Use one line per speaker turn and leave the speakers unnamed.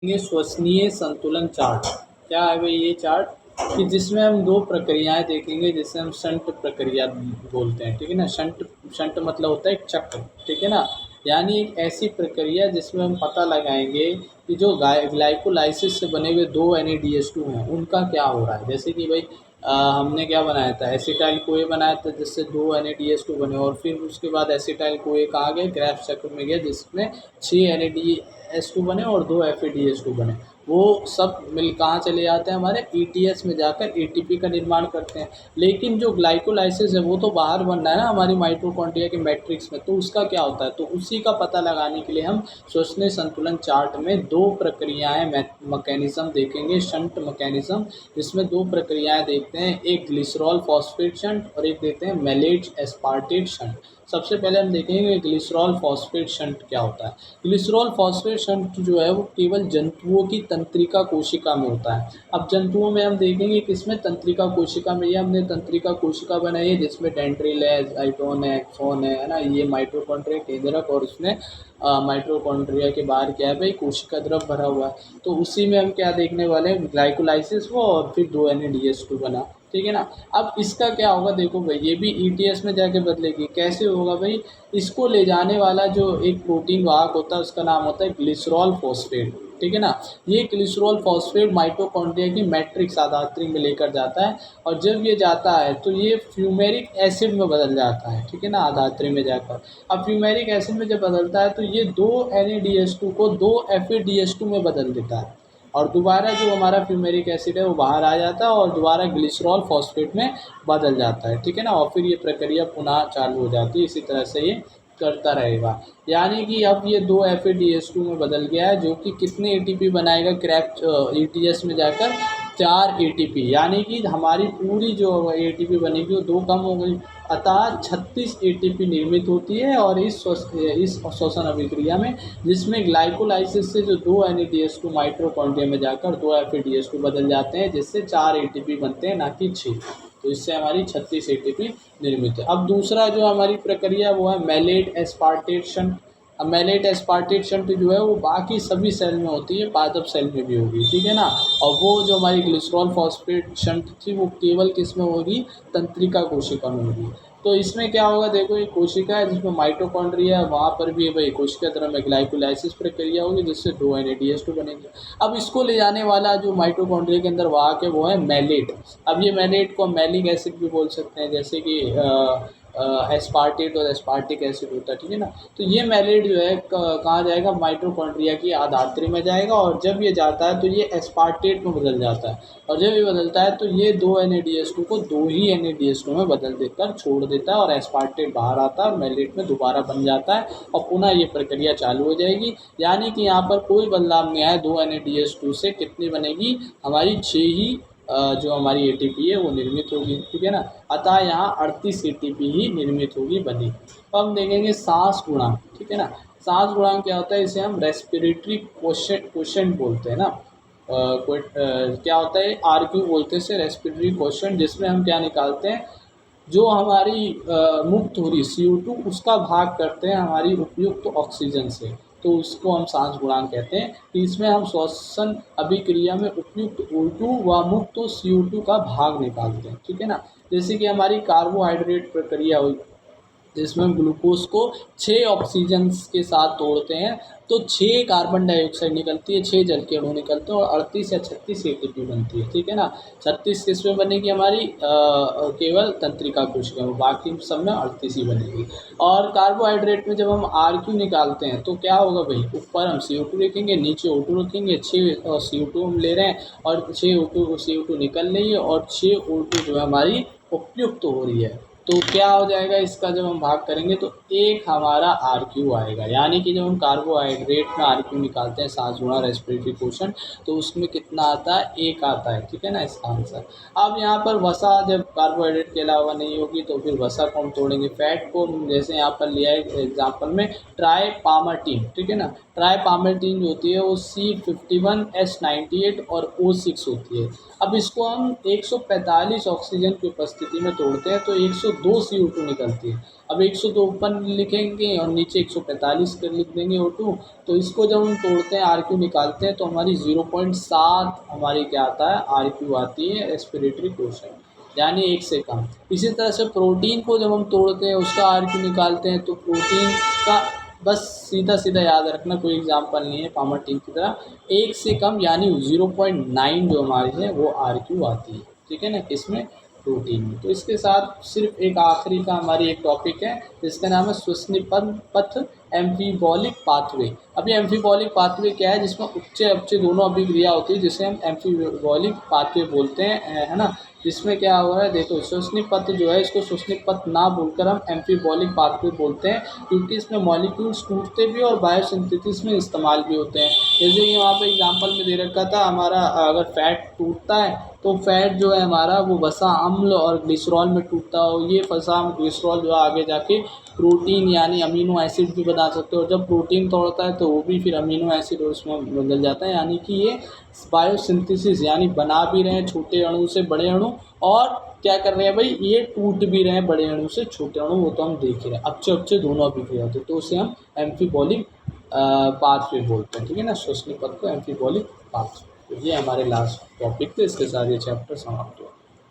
ये श्वसनीय संतुलन चार्ट क्या है भाई ये चार्ट कि जिसमें हम दो प्रक्रियाएं देखेंगे जिसे हम शंट प्रक्रिया बोलते हैं। ठीक है ना। शंट शंट मतलब होता है एक चक्र। ठीक है ना। यानी एक ऐसी प्रक्रिया जिसमें हम पता लगाएंगे कि जो ग्लाइकोलाइसिस से बने हुए दो NADH2 हैं उनका क्या हो रहा है। जैसे कि भाई हमने क्या बनाया था, एसिटाइल कोए बनाया था जिससे दो NADH2 बने और फिर उसके बाद एसिटाइल कोए कहाँ गए, क्रेब्स चक्र में गए जिसमें 6 NADH2 बने और 2 FADH2 बने। वो सब मिल कहाँ चले जाते हैं, हमारे ETS में जाकर ATP का निर्माण करते हैं। लेकिन जो ग्लाइकोलाइसिस है वो तो बाहर बन रहा है ना हमारी माइटोकॉन्ड्रिया के मैट्रिक्स में, तो उसका क्या होता है, तो उसी का पता लगाने के लिए हम श्वसनीय संतुलन चार्ट में दो प्रक्रियाएं मैकेनिज्म देखेंगे, शंट मैकेनिज्म, जिसमें दो प्रक्रियाएं देखते हैं, एक ग्लिसरॉल फॉस्फेट शंट और एक देखते हैं मैलेट एस्पार्टेट शंट। सबसे पहले हम देखेंगे ग्लिसरॉल फॉस्फेट शंट क्या होता है। ग्लिसरॉल फॉस्फेट शंट जो है वो केवल जंतुओं की तंत्रिका कोशिका में होता है। अब जंतुओं में हम देखेंगे किसमें, तंत्रिका कोशिका में। ये हमने तंत्रिका कोशिका बनाई है जिसमें डेंड्रिल है, जाइटोन है, एक्सोन है ना, ये माइटोकॉन्ड्रिया केंद्रक और उसमें माइटोकॉन्ड्रिया के बाहर क्या है भाई, कोशिका द्रव भरा हुआ है। तो उसी में हम क्या देखने वाले हैं, ग्लाइकोलाइसिस वो और फिर 2 NADH2 बना। ठीक है ना। अब इसका क्या होगा, देखो भाई ये भी ETS में जाके बदलेगी। कैसे होगा भाई, इसको ले जाने वाला जो एक प्रोटीन वाहक होता है उसका नाम होता है ग्लिसरॉल फॉस्फेट। ठीक है ना। ये ग्लिसरॉल फॉस्फेट माइटोकॉन्ड्रिया की मैट्रिक्स आधात्री में लेकर जाता है और जब ये जाता है तो ये फ्यूमेरिक एसिड में बदल जाता है। ठीक है ना, आधात्री में जाकर। अब फ्यूमेरिक एसिड में जब बदलता है तो ये 2 NADH2 को 2 FADH2 में बदल देता है और दोबारा जो हमारा फ्यूमेरिक एसिड है वो बाहर आ जाता है और दोबारा ग्लिसरॉल फॉस्फेट में बदल जाता है। ठीक है ना। और फिर ये प्रक्रिया पुनः चालू हो जाती है। इसी तरह से ये करता रहेगा। यानी कि अब ये 2 FADH2 में बदल गया है जो कि कितने ATP बनाएगा, क्रैप ETS में जाकर 4 ATP, यानी कि हमारी पूरी जो ATP बनेगी वो 2 कम हो गई, अतः 36 ATP निर्मित होती है। और इस श्वसन अभिक्रिया में जिसमें ग्लाइकोलाइसिस से जो 2 NADH2 माइटोकॉन्ड्रिया में जाकर 2 FADH2 बदल जाते हैं जिससे 4 ATP बनते हैं, ना कि 6। तो इससे हमारी 36 ATP निर्मित है। अब दूसरा जो हमारी प्रक्रिया वो है मैलेट एस्पार्टेट शंट। अब मैलेट एस्पार्टेट शंट जो है वो बाकी सभी सेल में होती है, पादप सेल में भी होगी। ठीक है ना। और वो जो हमारी ग्लिसरॉल फॉस्फेट शंट थी वो केवल किस में होगी, तंत्रिका कोशिका में होगी। तो इसमें क्या होगा, देखो एक कोशिका है जिसमें माइटोकॉन्ड्रिया है, वहाँ पर भी भाई कोशिका द्रव में ग्लाइकोलाइसिस प्रक्रिया होगी जिससे 2 NADH2 बनेंगे। अब इसको ले जाने वाला जो माइटोकॉन्ड्रिया के अंदर वाहक है वो है मैलेट। अब ये मैलेट को मैलिक एसिड भी बोल सकते हैं, जैसे कि एस्पार्टेट और एस्पार्टिक एसिड होता है। ठीक है ना। तो ये मैलेट जो है कहाँ जाएगा, माइटोकॉन्ड्रिया की आधात्री में जाएगा और जब ये जाता है तो ये एस्पार्टेट में बदल जाता है और जब ये बदलता है तो ये 2 NADH2 को 2 ही NADH2 में बदल देकर छोड़ देता है और एस्पार्टेट बाहर आता है और मैलेट में दोबारा बन जाता है और पुनः ये प्रक्रिया चालू हो जाएगी। यानी कि यहाँ पर कोई बदलाव नहीं आया, 2 NADH2 से कितनी बनेगी, हमारी 6 ही जो हमारी ATP है वो निर्मित होगी। ठीक है ना। अतः यहाँ 38 ATP ही निर्मित होगी, बनेगी। तो हम देखेंगे सांस गुणांक। ठीक है ना। सांस गुणांक क्या होता है, इसे हम रेस्पिरेटरी क्वोशेंट बोलते हैं ना। क्या होता है, RQ बोलते हैं इसे, रेस्पिरेटरी क्वोशेंट, जिसमें हम क्या निकालते हैं, जो हमारी मुक्त हो रही CO2 उसका भाग करते हैं हमारी उपयुक्त ऑक्सीजन से, तो उसको हम सांस गुणांक कहते हैं। कि इसमें हम श्वसन अभिक्रिया में उपयुक्त O2 व मुक्त CO2 का भाग निकालते हैं। ठीक है ना। जैसे कि हमारी कार्बोहाइड्रेट प्रक्रिया हुई जिसमें हम ग्लूकोज को 6 ऑक्सीजन के साथ तोड़ते हैं तो 6 कार्बन डाइऑक्साइड निकलती है, 6 जल के अणु निकलते हैं और 38 या 36 ATP बनती है। ठीक है ना। 36 किसमें बनेगी, हमारी केवल तंत्रिका कोशिका में, बाकी सब में 38 ही बनेगी। और कार्बोहाइड्रेट में जब हम RQ निकालते हैं तो क्या होगा भाई, ऊपर हम CO2 रखेंगे, नीचे O2 रखेंगे, 6 CO2 हम ले रहे हैं और 6 CO2 निकल रही है और 6 O2 जो है हमारी उपयुक्त हो रही है। तो क्या हो जाएगा इसका, जब हम भाग करेंगे तो एक हमारा RQ आएगा। यानी कि जब हम कार्बोहाइड्रेट में RQ निकालते हैं, सांस गुणा रेस्पिरेटरी क्वोशेंट, तो उसमें कितना आता है, 1 आता है। ठीक है ना, इसका आंसर। अब यहाँ पर वसा जब कार्बोहाइड्रेट के अलावा नहीं होगी तो फिर वसा को हम तोड़ेंगे, फैट को, जैसे यहाँ पर लिया है एग्जाम्पल में ट्राइपामाटीन। ठीक है ना। ट्राइपामाटीन जो होती है वो C51H98 और O6 होती है। अब इसको हम 145 ऑक्सीजन की उपस्थिति में तोड़ते हैं तो 102 CO2 निकलती है अब 102 ऊपर लिखेंगे और नीचे 145 कर लिख देंगे O2। तो इसको जब हम तोड़ते हैं RQ निकालते हैं तो हमारी 0.7 हमारी क्या आता है RQ आती है रेस्पिरेटरी क्वोशिएंट, यानी 1 से कम। इसी तरह से प्रोटीन को जब हम तोड़ते हैं उसका RQ निकालते हैं तो प्रोटीन का बस सीधा सीधा याद रखना, कोई एग्जाम्पल नहीं है फार्मर टीम की तरह, 1 से कम यानी 0.9 जो हमारी है वो RQ आती है, ठीक है ना, किसमें प्रोटीन में। तो इसके साथ सिर्फ एक आखिरी का हमारी एक टॉपिक है जिसका नाम है श्वसनीय पथ एम्फीबॉलिक पाथवे। अब ये एम्फीबॉलिक पाथवे क्या है, जिसमें उच्च अपचे दोनों अभिक्रिया होती है जिसे हम एम्फीबॉलिक पाथवे बोलते हैं, है ना। जिसमें क्या हो रहा है देखो, श्वसनीय पथ जो है इसको श्वसनीय पथ ना बोलकर हम एम्फीबॉलिक पाथवे बोलते हैं, क्योंकि इसमें मॉलिक्यूल्स टूटते भी और बायोसिंथेसिस में इस्तेमाल भी होते हैं। जैसे कि वहाँ पे एग्जांपल में दे रखा था, हमारा अगर फैट टूटता है तो फैट जो है हमारा वो वसा अम्ल और ग्लिसरॉल में टूटता हो, ये वसा ग्लिसरॉल जो है आगे जाके प्रोटीन यानी अमीनो एसिड भी बना सकते हो, और जब प्रोटीन तोड़ता है तो वो भी फिर अमीनो एसिड उसमें बदल जाता है, यानी कि ये बायोसिंथेसिस यानी बना भी रहे हैं छोटे अणु से बड़े अणु, और क्या कर रहे हैं भाई, ये टूट भी रहे हैं बड़े अणु से छोटे अणु, वो तो हम देख ही रहे हैं, अच्छे अच्छे दोनों अभिक्रिया होते हैं, तो उसे हम एम्फीबॉलिक पाथवे बोलते हैं, ठीक है ना, श्वसनीय पथ को एम्फीबॉलिक पाथवे। तो ये हमारे लास्ट टॉपिक थे, इसके साथ ये चैप्टर समाप्त हुआ।